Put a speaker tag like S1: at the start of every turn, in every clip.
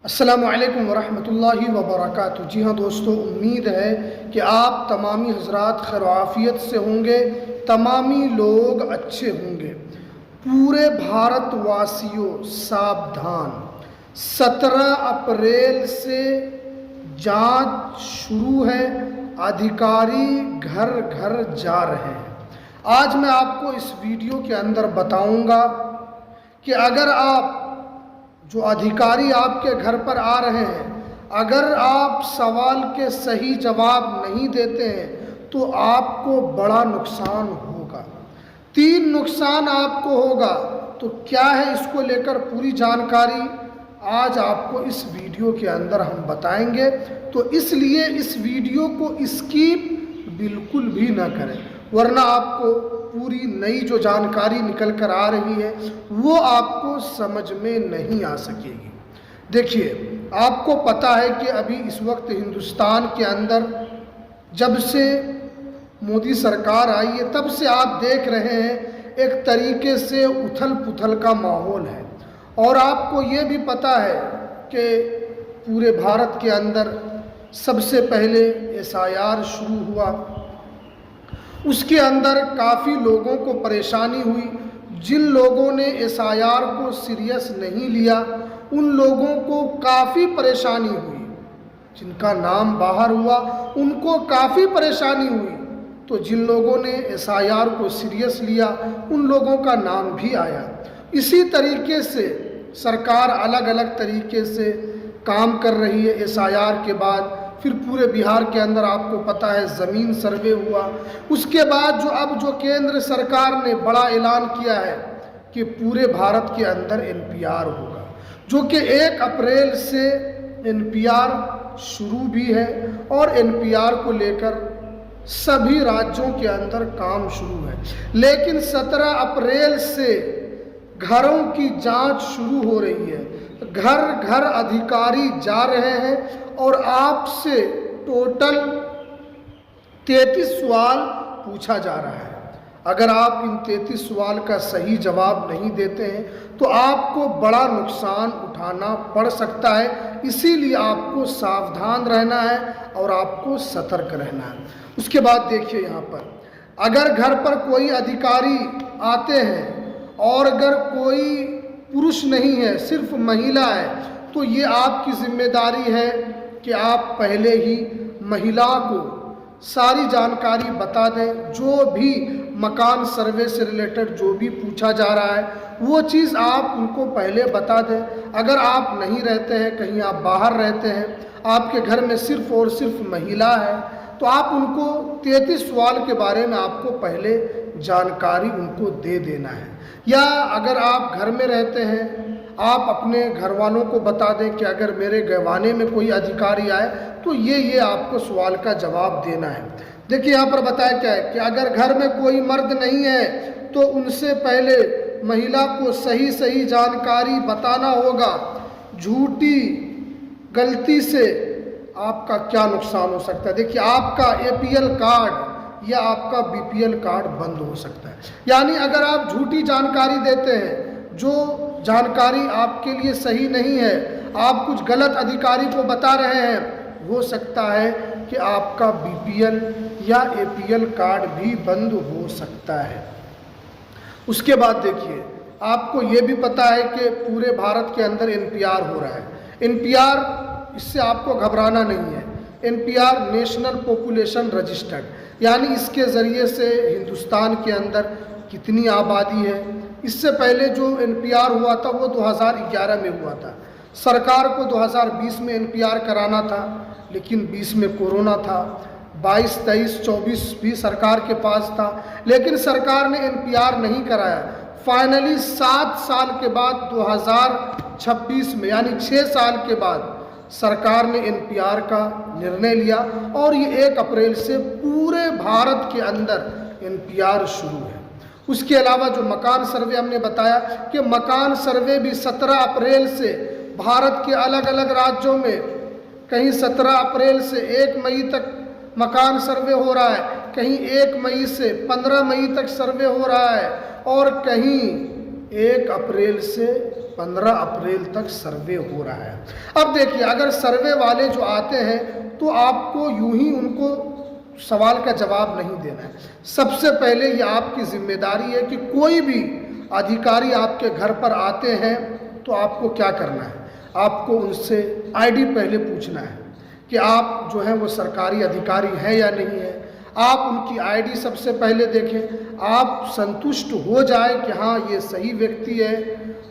S1: अस्सलामुअलैकुम वरहमतुल्लाहि वबरकातुहू। जी हाँ दोस्तों, उम्मीद है कि आप तमामी हजरात खैर आफियत से होंगे, तमामी लोग अच्छे होंगे। पूरे भारतवासियों सावधान, 17 अप्रैल से जांच शुरू है, अधिकारी घर घर जा रहे हैं। आज मैं आपको इस वीडियो के अंदर बताऊंगा कि अगर आप जो अधिकारी आपके घर पर आ रहे हैं, अगर आप सवाल के सही जवाब नहीं देते हैं तो आपको बड़ा नुकसान होगा। 3 नुकसान आपको होगा। तो क्या है, इसको लेकर पूरी जानकारी आज आपको इस वीडियो के अंदर हम बताएंगे। तो इसलिए इस वीडियो को स्किप बिल्कुल भी ना करें, वरना आपको पूरी नई जो जानकारी निकल कर आ रही है वो आपको समझ में नहीं आ सकेगी। देखिए, आपको पता है कि अभी इस वक्त हिंदुस्तान के अंदर जब से मोदी सरकार आई है तब से आप देख रहे हैं एक तरीके से उथल पुथल का माहौल है। और आपको ये भी पता है कि पूरे भारत के अंदर सबसे पहले SIR शुरू हुआ, उसके अंदर काफ़ी लोगों को परेशानी हुई। जिन लोगों ने SIR को सीरियस नहीं लिया उन लोगों को काफ़ी परेशानी हुई, जिनका नाम बाहर हुआ उनको काफ़ी परेशानी हुई। तो जिन लोगों ने SIR को सीरियस लिया उन लोगों का नाम भी आया। इसी तरीके से सरकार अलग अलग तरीके से काम कर रही है। SIR के बाद फिर पूरे बिहार के अंदर आपको पता है ज़मीन सर्वे हुआ। उसके बाद जो केंद्र सरकार ने बड़ा ऐलान किया है कि पूरे भारत के अंदर NPR होगा, जो कि 1 अप्रैल से NPR शुरू भी है और NPR को लेकर सभी राज्यों के अंदर काम शुरू है। लेकिन 17 अप्रैल से घरों की जांच शुरू हो रही है, घर घर अधिकारी जा रहे हैं और आपसे टोटल 33 सवाल पूछा जा रहा है। अगर आप इन 33 सवाल का सही जवाब नहीं देते हैं तो आपको बड़ा नुकसान उठाना पड़ सकता है। इसीलिए आपको सावधान रहना है और आपको सतर्क रहना है। उसके बाद देखिए, यहाँ पर अगर घर पर कोई अधिकारी आते हैं और अगर कोई पुरुष नहीं है, सिर्फ महिला है, तो ये आपकी जिम्मेदारी है कि आप पहले ही महिला को सारी जानकारी बता दें। जो भी मकान सर्वे से रिलेटेड जो भी पूछा जा रहा है वो चीज़ आप उनको पहले बता दें। अगर आप नहीं रहते हैं, कहीं आप बाहर रहते हैं, आपके घर में सिर्फ और सिर्फ महिला है, तो आप उनको 33 सवाल के बारे में आपको पहले जानकारी उनको दे देना है। या अगर आप घर में रहते हैं, आप अपने घर वालों को बता दें कि अगर मेरे गहवाने में कोई अधिकारी आए तो ये आपको सवाल का जवाब देना है। देखिए, यहाँ पर बताया क्या है कि अगर घर में कोई मर्द नहीं है तो उनसे पहले महिला को सही सही जानकारी बताना होगा। झूठी गलती से आपका क्या नुकसान हो सकता है। देखिए, आपका APL कार्ड या आपका BPL कार्ड बंद हो सकता है। यानी अगर आप झूठी जानकारी देते हैं, जो जानकारी आपके लिए सही नहीं है, आप कुछ गलत अधिकारी को बता रहे हैं, हो सकता है कि आपका BPL या APL कार्ड भी बंद हो सकता है। उसके बाद देखिए, आपको ये भी पता है कि पूरे भारत के अंदर NPR हो रहा है। NPR, इससे आपको घबराना नहीं है। NPR नेशनल पॉपुलेशन रजिस्टर्ड, यानी इसके ज़रिए से हिंदुस्तान के अंदर कितनी आबादी है। इससे पहले जो NPR हुआ था वो 2011 में हुआ था। सरकार को 2020 में NPR कराना था, लेकिन 20 में कोरोना था। 22, 23, 24 भी सरकार के पास था, लेकिन सरकार ने NPR नहीं कराया। फाइनली 7 साल के बाद 2026 में, यानी 6 साल के बाद सरकार ने NPR का निर्णय लिया और ये 1 अप्रैल से पूरे भारत के अंदर NPR शुरू है। उसके अलावा जो मकान सर्वे हमने बताया कि मकान सर्वे भी 17 अप्रैल से भारत के अलग अलग राज्यों में, कहीं 17 अप्रैल से 1 मई तक मकान सर्वे हो रहा है, कहीं 1 मई से 15 मई तक सर्वे हो रहा है और कहीं 1 अप्रैल से 15 अप्रैल तक सर्वे हो रहा है। अब देखिए, अगर सर्वे वाले जो आते हैं तो आपको यूं ही उनको सवाल का जवाब नहीं देना है। सबसे पहले ये आपकी जिम्मेदारी है कि कोई भी अधिकारी आपके घर पर आते हैं तो आपको क्या करना है, आपको उनसे आईडी पहले पूछना है कि आप जो है वो सरकारी अधिकारी हैं या नहीं है। आप उनकी आईडी सबसे पहले देखें, आप संतुष्ट हो जाए कि हाँ ये सही व्यक्ति है,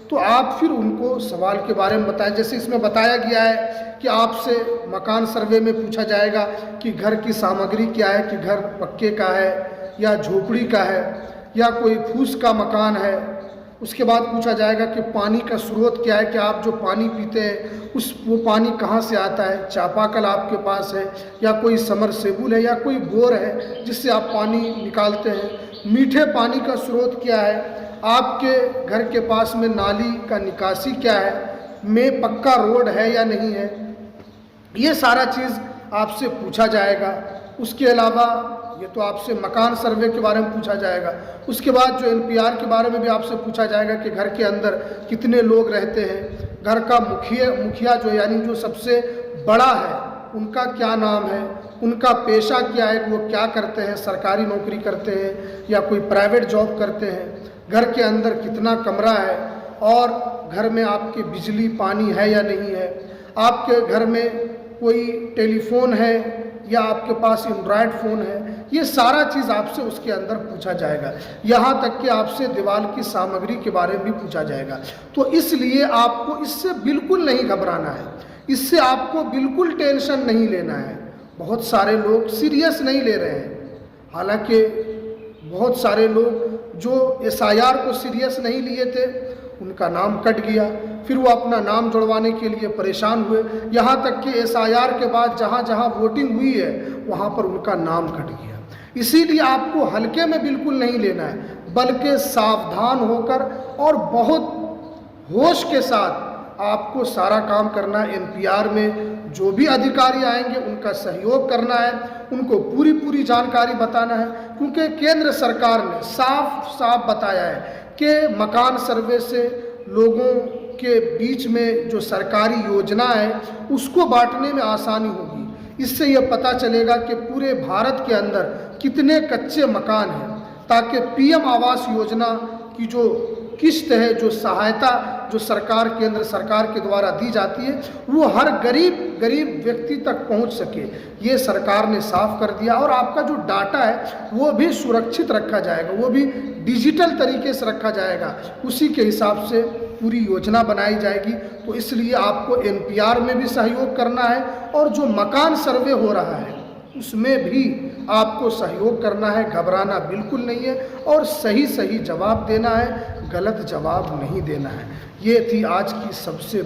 S1: तो आप फिर उनको सवाल के बारे में बताएं। जैसे इसमें बताया गया है कि आपसे मकान सर्वे में पूछा जाएगा कि घर की सामग्री क्या है, कि घर पक्के का है या झोपड़ी का है या कोई फूस का मकान है। उसके बाद पूछा जाएगा कि पानी का स्रोत क्या है, कि आप जो पानी पीते हैं वो पानी कहाँ से आता है, चापाकल आपके पास है या कोई समरसेबुल है या कोई बोर है जिससे आप पानी निकालते हैं। मीठे पानी का स्रोत क्या है, आपके घर के पास में नाली का निकासी क्या है, में पक्का रोड है या नहीं है, ये सारा चीज़ आपसे पूछा जाएगा। उसके अलावा ये तो आपसे मकान सर्वे के बारे में पूछा जाएगा। उसके बाद जो NPR के बारे में भी आपसे पूछा जाएगा कि घर के अंदर कितने लोग रहते हैं, घर का मुखिया जो यानी जो सबसे बड़ा है उनका क्या नाम है, उनका पेशा क्या है, वो क्या करते हैं, सरकारी नौकरी करते हैं या कोई प्राइवेट जॉब करते हैं, घर के अंदर कितना कमरा है और घर में आपके बिजली पानी है या नहीं है, आपके घर में कोई टेलीफोन है या आपके पास एंड्रॉयड फ़ोन है। ये सारा चीज़ आपसे उसके अंदर पूछा जाएगा। यहाँ तक कि आपसे दीवार की सामग्री के बारे में भी पूछा जाएगा। तो इसलिए आपको इससे बिल्कुल नहीं घबराना है, इससे आपको बिल्कुल टेंशन नहीं लेना है। बहुत सारे लोग सीरियस नहीं ले रहे हैं, हालांकि बहुत सारे लोग जो SIR को सीरियस नहीं लिए थे उनका नाम कट गया, फिर वो अपना नाम जुड़वाने के लिए परेशान हुए। यहाँ तक कि SIR के बाद जहाँ जहाँ वोटिंग हुई है वहाँ पर उनका नाम कट गया। इसीलिए आपको हल्के में बिल्कुल नहीं लेना है, बल्कि सावधान होकर और बहुत होश के साथ आपको सारा काम करना है। NPR में जो भी अधिकारी आएंगे उनका सहयोग करना है, उनको पूरी जानकारी बताना है, क्योंकि केंद्र सरकार ने साफ बताया है कि मकान सर्वे से लोगों के बीच में जो सरकारी योजना है उसको बांटने में आसानी होगी। इससे यह पता चलेगा कि पूरे भारत के अंदर कितने कच्चे मकान हैं, ताकि PM आवास योजना की जो किस्त है, जो सहायता जो सरकार केंद्र सरकार के द्वारा दी जाती है, वो हर गरीब व्यक्ति तक पहुंच सके। ये सरकार ने साफ कर दिया। और आपका जो डाटा है वो भी सुरक्षित रखा जाएगा, वो भी डिजिटल तरीके से रखा जाएगा, उसी के हिसाब से पूरी योजना बनाई जाएगी। तो इसलिए आपको NPR में भी सहयोग करना है और जो मकान सर्वे हो रहा है उसमें भी आपको सहयोग करना है, घबराना बिल्कुल नहीं है और सही जवाब देना है, गलत जवाब नहीं देना है। ये थी आज की सबसे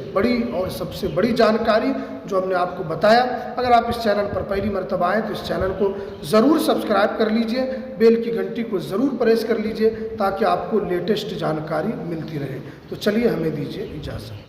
S1: बड़ी जानकारी जो हमने आपको बताया। अगर आप इस चैनल पर पहली मर्तबा आए तो इस चैनल को ज़रूर सब्सक्राइब कर लीजिए, बेल की घंटी को ज़रूर प्रेस कर लीजिए ताकि आपको लेटेस्ट जानकारी मिलती रहे। तो चलिए, हमें दीजिए इजाज़त।